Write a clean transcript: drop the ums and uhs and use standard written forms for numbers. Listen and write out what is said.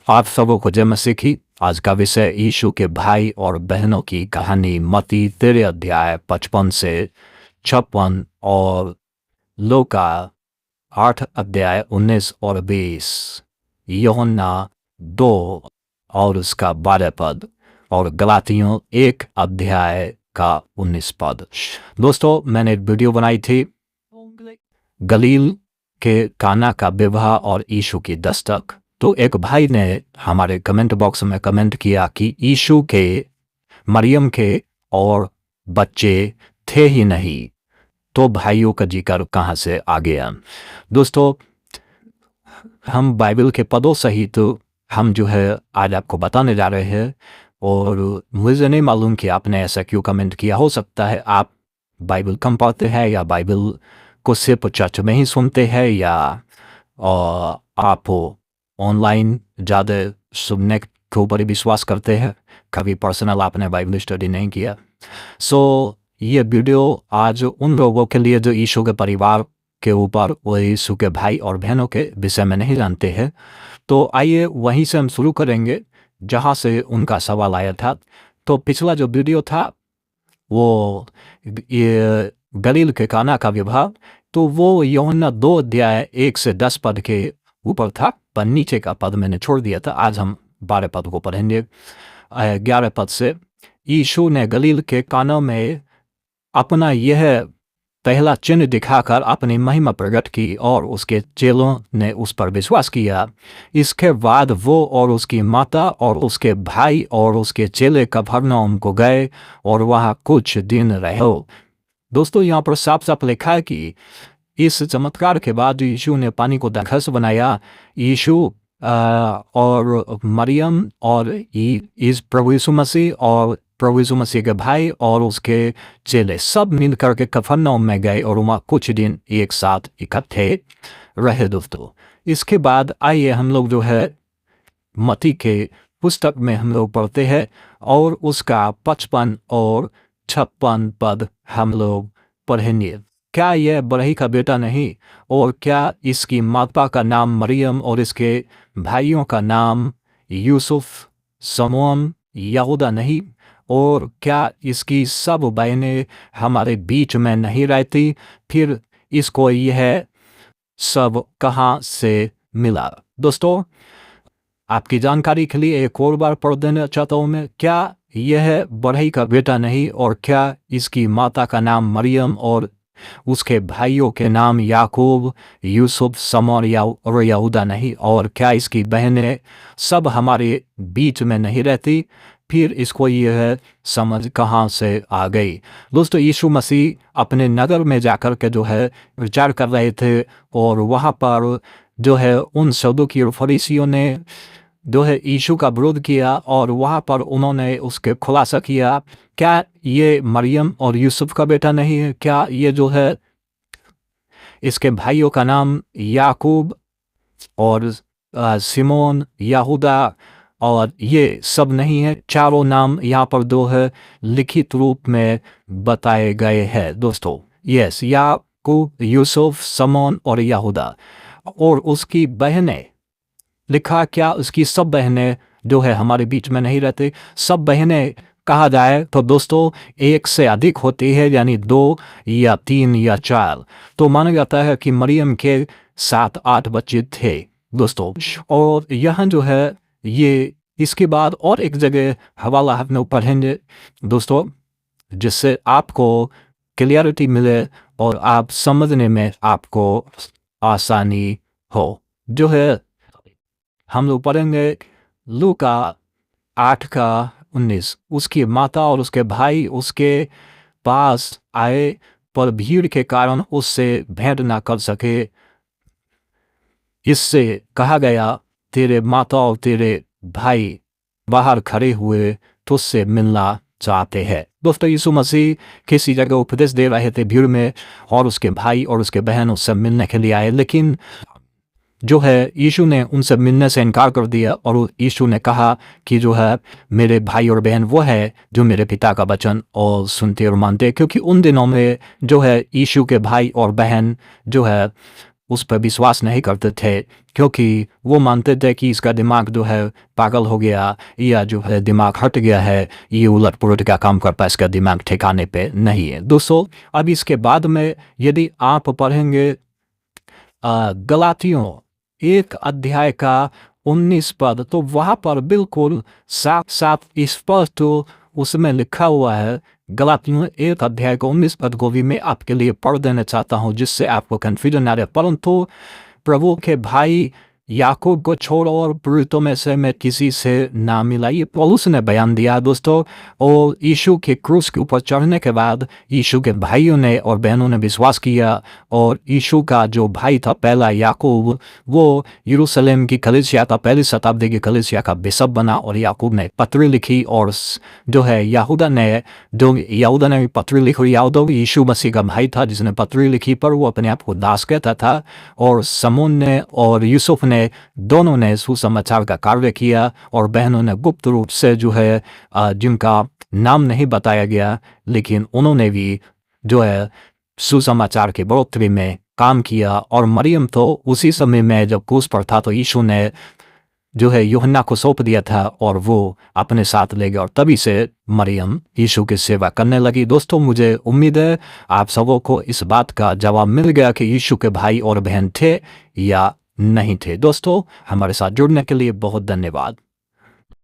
आप सबों को जय मसीह की। आज का विषय यीशु के भाई और बहनों की कहानी मत्ती 13 अध्याय 55 से 56 और लूका 8 अध्याय 19 और 20, यूहन्ना 2 और उसका 12 पद और गलातियों 1 अध्याय का 19 पद। दोस्तों, मैंने एक वीडियो बनाई थी गलील के काना का विवाह और यीशु की दस्तक। तो एक भाई ने हमारे कमेंट बॉक्स में कमेंट किया कि यीशु के, मरियम के और बच्चे थे ही नहीं, तो भाइयों का जिक्र कहाँ से आ गया। दोस्तों, हम बाइबल के पदों सहित हम जो है आज आपको बताने जा रहे हैं, और मुझे नहीं मालूम कि आपने ऐसा क्यों कमेंट किया। हो सकता है आप बाइबल कम पढ़ते हैं, या बाइबल को सिर्फ चर्च में ही सुनते हैं, या आप ऑनलाइन ज़्यादा सुनने के ऊपर ही विश्वास करते हैं, कभी पर्सनल आपने बाइबल स्टडी नहीं किया। ये वीडियो आज उन लोगों के लिए जो यीशु के परिवार के ऊपर व यीशु के भाई और बहनों के विषय में नहीं जानते हैं। तो आइए वहीं से हम शुरू करेंगे जहाँ से उनका सवाल आया था। तो पिछला जो वीडियो था वो ये गलील के काना का विवाह, तो वो यूहन्ना 2 अध्याय 1 से 10 पद के ऊपर था, पर नीचे का पद मैंने छोड़ दिया था। आज हम 12 पद को पढ़ेंगे। 11 पद से, यीशु ने गलील के काना में अपना यह पहला चिन्ह दिखाकर अपनी महिमा प्रकट की और उसके चेलों ने उस पर विश्वास किया। इसके बाद वो और उसकी माता और उसके भाई और उसके चेले कफरनहूम को गए और वहाँ कुछ दिन रहे। दोस्तों, यहाँ पर साफ साफ लिखा है कि इस चमत्कार के बाद यीशु ने पानी को दाखरस बनाया। यीशु और मरियम और इस प्रभु यीशु मसीह और प्रभु यीशु मसीह के भाई और उसके चेले सब मिल करके कफरनहूम में गए और वहाँ कुछ दिन एक साथ इकट्ठे रहे। दोस्तों, इसके बाद आइए हम लोग जो है मत्ती के पुस्तक में हम लोग पढ़ते हैं, और उसका 55 और 56 पद हम लोग पढ़ेंगे। क्या यह बरही का बेटा नहीं? और क्या इसकी माता का नाम मरियम और इसके भाइयों का नाम यूसुफ, समोन, यहूदा नहीं? और क्या इसकी सब बहनें हमारे बीच में नहीं रहती? फिर इसको यह सब कहाँ से मिला? दोस्तों, आपकी जानकारी के लिए एक और बार पढ़ देना चाहता हूँ मैं। क्या यह बरही का बेटा नहीं? और क्या इसकी माता का नाम मरियम और उसके भाइयों के नाम याकूब, यूसुफ, समोन और यहूदा नहीं? और क्या इसकी बहनें सब हमारे बीच में नहीं रहती? फिर इसको यह समझ कहाँ से आ गई? दोस्तों, यीशु मसीह अपने नगर में जाकर के जो है विचार कर रहे थे, और वहाँ पर जो है उन सदूकी और फरीसियों ने जो है यीशु का विरोध किया, और वहाँ पर उन्होंने उसके खुलासा किया। क्या ये मरियम और यूसुफ का बेटा नहीं है? क्या ये जो है इसके भाइयों का नाम याकूब और सिमोन, यहूदा और ये सब नहीं है? चारों नाम यहाँ पर दो है लिखित रूप में बताए गए हैं। दोस्तों, यस, याकूब, यूसुफ, समोन और यहूदा। और उसकी बहनें लिखा, क्या उसकी सब बहनें जो है हमारे बीच में नहीं रहते? सब बहनें कहा जाए तो दोस्तों एक से अधिक होती है, यानी 2 या 3 या 4। तो माना जाता है कि मरियम के 7-8 बच्चे थे। दोस्तों, और यहाँ जो है ये इसके बाद और एक जगह हवाला हम लोग पढ़ेंगे दोस्तों, जिससे आपको क्लियरिटी मिले और आप समझने में आपको आसानी हो। जो है हम लोग पढ़ेंगे लूका 8 का 19। उसकी माता और उसके भाई उसके पास आए, पर भीड़ के कारण उससे भेंट ना कर सके। इससे कहा गया, तेरे माता और तेरे भाई बाहर खड़े हुए तुझसे मिलना चाहते हैं। दोस्तों, यीशु मसीह किसी जगह उपदेश दे रहे थे भीड़ में, और उसके भाई और उसके बहन उससे मिलने के लिए आए, लेकिन जो है यीशु ने उनसे मिलने से इनकार कर दिया। और यीशु ने कहा कि जो है मेरे भाई और बहन वो है जो मेरे पिता का वचन और सुनते और मानते। क्योंकि उन दिनों में जो है यीशु के भाई और बहन जो है उस पर विश्वास नहीं करते थे, क्योंकि वो मानते थे कि इसका दिमाग जो है पागल हो गया या जो है दिमाग हट गया है, ये उलट पुलट का काम करता है, इसका दिमाग ठिकाने पे नहीं है। दोस्तों, अब इसके बाद में यदि आप पढ़ेंगे गलातियों 1 अध्याय का 19 पद, तो वहाँ पर बिल्कुल साफ साफ स्पष्ट उसमें लिखा हुआ है। गलातियों 1 अध्याय का 19 पद को भी मैं आपके लिए पढ़ देना चाहता हूँ, जिससे आपको कन्फ्यूजन ना रहे। परंतु प्रभु के भाई याकूब को छोड़ और प्रेरितों में से मैं किसी से ना मिला, ये पौलुस ने बयान दिया दोस्तों। और यीशु के क्रूस के ऊपर चढ़ने के बाद यीशु के भाइयों ने और बहनों ने विश्वास किया, और यीशु का जो भाई था पहला याकूब, वो यरूशलेम की कलीसिया का, पहली शताब्दी की कलीसिया का बिशप बना। और याकूब ने पत्री लिखी, और जो है यहूदा ने भी पत्री लिखी। यहूदा यीशु मसीह का भाई था जिसने पत्री लिखी, पर वो अपने आप को दास कहता था। और समून ने और यूसुफ ने दोनों ने सुसमाचार का कार्य किया, और बहनों ने गुप्त रूप से जो है जिनका नाम नहीं बताया गया, लेकिन उन्होंने भी जो है सुसमाचार की बढ़ोतरी में काम किया। और मरियम तो उसी समय में जब क्रूस पर था, तो यीशु ने जो है यूहन्ना को सौंप दिया था, और वो अपने साथ ले गया, और तभी से मरियम यीशु की सेवा करने लगी। दोस्तों, मुझे उम्मीद है आप सबों को इस बात का जवाब मिल गया कि यीशु के भाई और बहन थे या नहीं थे। दोस्तों, हमारे साथ जुड़ने के लिए बहुत धन्यवाद।